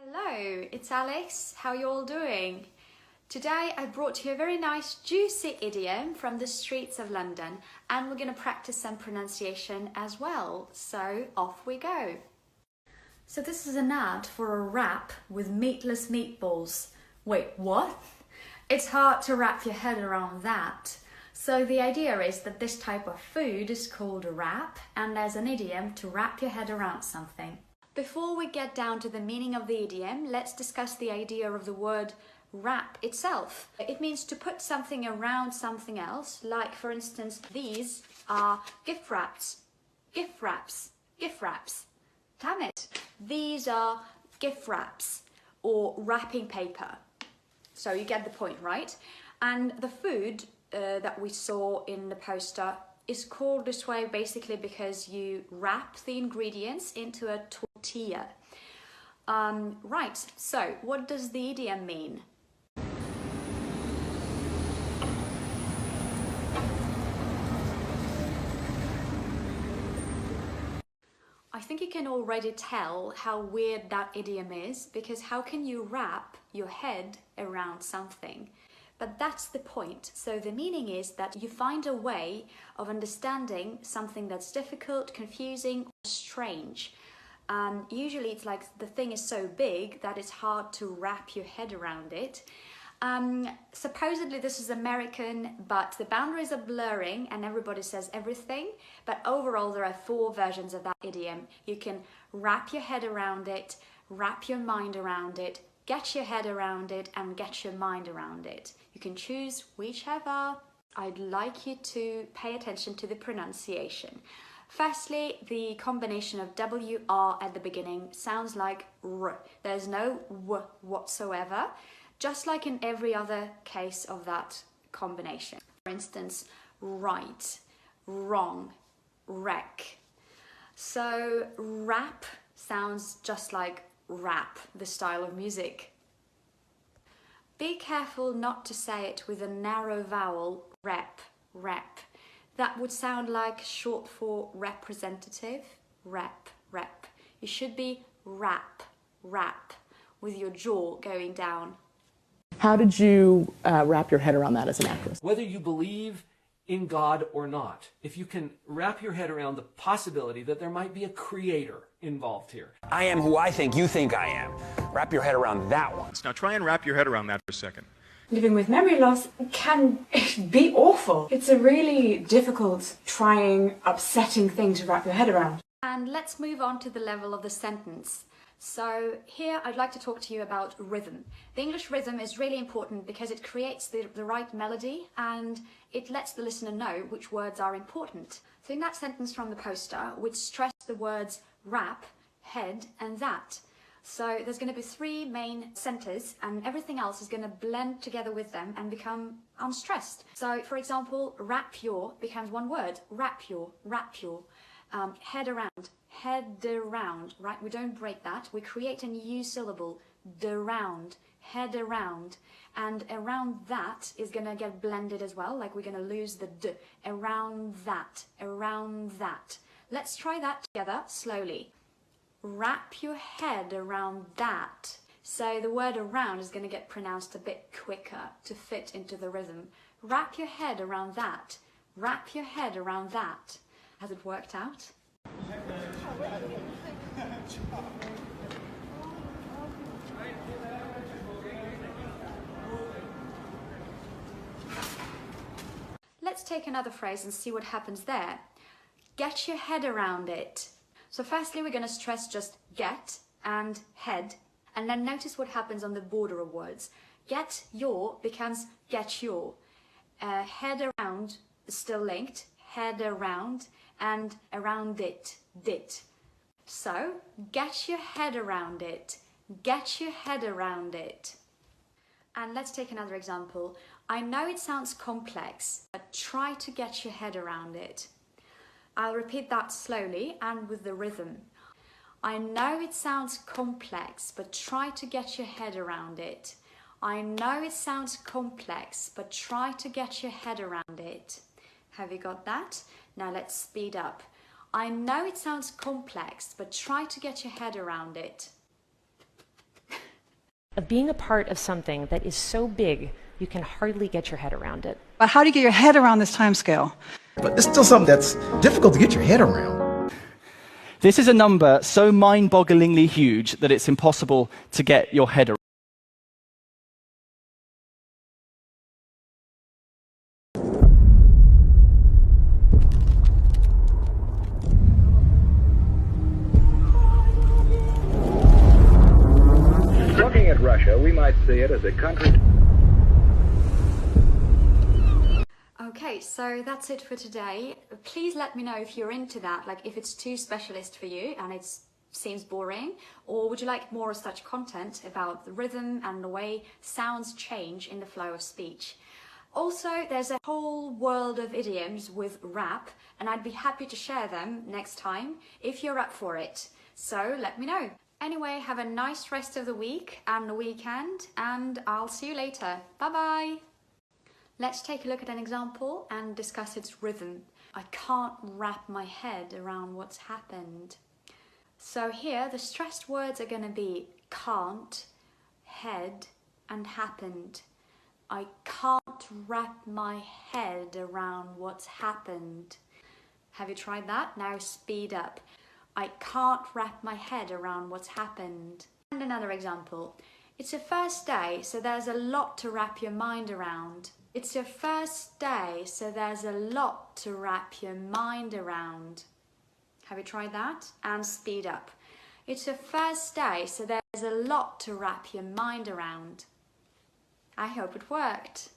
Hello, it's Alex. How are you all doing? Today I brought you a very nice juicy idiom from the streets of London, and we're going to practice some pronunciation as well. So off we go. So this is an ad for a wrap with meatless meatballs. Wait, what? It's hard to wrap your head around that. So the idea is that this type of food is called a wrap, and there's an idiom to wrap your head around something. Before we get down to the meaning of the idiom, let's discuss the idea of the word wrap itself. It means to put something around something else, like for instance, these are gift wraps. Gift wraps. Gift wraps. Damn it. These are gift wraps or wrapping paper. So you get the point, right? And the food that we saw in the poster is called this way basically because you wrap the ingredients into a tortilla. Right, so what does the idiom mean? I think you can already tell how weird that idiom is, because how can you wrap your head around something? But that's the point. So the meaning is that you find a way of understanding something that's difficult, confusing, or strange. Usually it's like the thing is so big that it's hard to wrap your head around it. Supposedly this is American, but the boundaries are blurring and everybody says everything. But overall there are 4 versions of that idiom. You can wrap your head around it, wrap your mind around it, get your head around it, and get your mind around it. You can choose whichever. I'd like you to pay attention to the pronunciation. Firstly, the combination of WR at the beginning sounds like R. There's no W whatsoever, just like in every other case of that combination. For instance, right, wrong, wreck. So rap sounds just like rap, the style of music. Be careful not to say it with a narrow vowel, rep, rep. That would sound like short for representative, rep, rep. You should be rap, rap, with your jaw going down. How did you wrap your head around that as an actress? Whether you believe in God or not, if you can wrap your head around the possibility that there might be a creator involved here. I am who I think you think I am. Wrap your head around that one. Now try and wrap your head around that for a second. Living with memory loss can be awful. It's a really difficult, trying, upsetting thing to wrap your head around. And let's move on to the level of the sentence. So here I'd like to talk to you about rhythm. The English rhythm is really important because it creates the right melody and it lets the listener know which words are important. So in that sentence from the poster, we'd stress the words wrap, head and that. So there's going to be 3 main centers and everything else is going to blend together with them and become unstressed. So for example, wrap your becomes one word, wrap your, head around, right? We don't break that. We create a new syllable, around, head around, and around that is going to get blended as well, like we're going to lose the d, around that, around that. Let's try that together slowly. Wrap your head around that. So the word around is going to get pronounced a bit quicker to fit into the rhythm. Wrap your head around that. Wrap your head around that. Has it worked out? Let's take another phrase and see what happens there. Get your head around it. So firstly, we're going to stress just get and head, and then notice what happens on the border of words. Get your becomes get your. Head around is still linked, head around, and around it, dit. So, get your head around it. Get your head around it. And let's take another example. I know it sounds complex, but try to get your head around it. I'll repeat that slowly and with the rhythm. I know it sounds complex, but try to get your head around it. I know it sounds complex, but try to get your head around it. Have you got that? Now let's speed up. I know it sounds complex, but try to get your head around it. of being a part of something that is so big you can hardly get your head around it. But how do you get your head around this time scale? But it's still something that's difficult to get your head around. This is a number so mind-bogglingly huge that it's impossible to get your head around. Looking at Russia, we might see it as a country. Okay, so that's it for today. Please let me know if you're into that, like if it's too specialist for you and it seems boring, or would you like more of such content about the rhythm and the way sounds change in the flow of speech. Also, there's a whole world of idioms with rap, and I'd be happy to share them next time if you're up for it. So let me know. Anyway, have a nice rest of the week and the weekend, and I'll see you later. Bye bye! Let's take a look at an example and discuss its rhythm. I can't wrap my head around what's happened. So here, the stressed words are going to be can't, head, and happened. I can't wrap my head around what's happened. Have you tried that? Now speed up. I can't wrap my head around what's happened. And another example. It's your first day, so there's a lot to wrap your mind around. It's your first day, so there's a lot to wrap your mind around. Have you tried that? And speed up. It's your first day, so there's a lot to wrap your mind around. I hope it worked.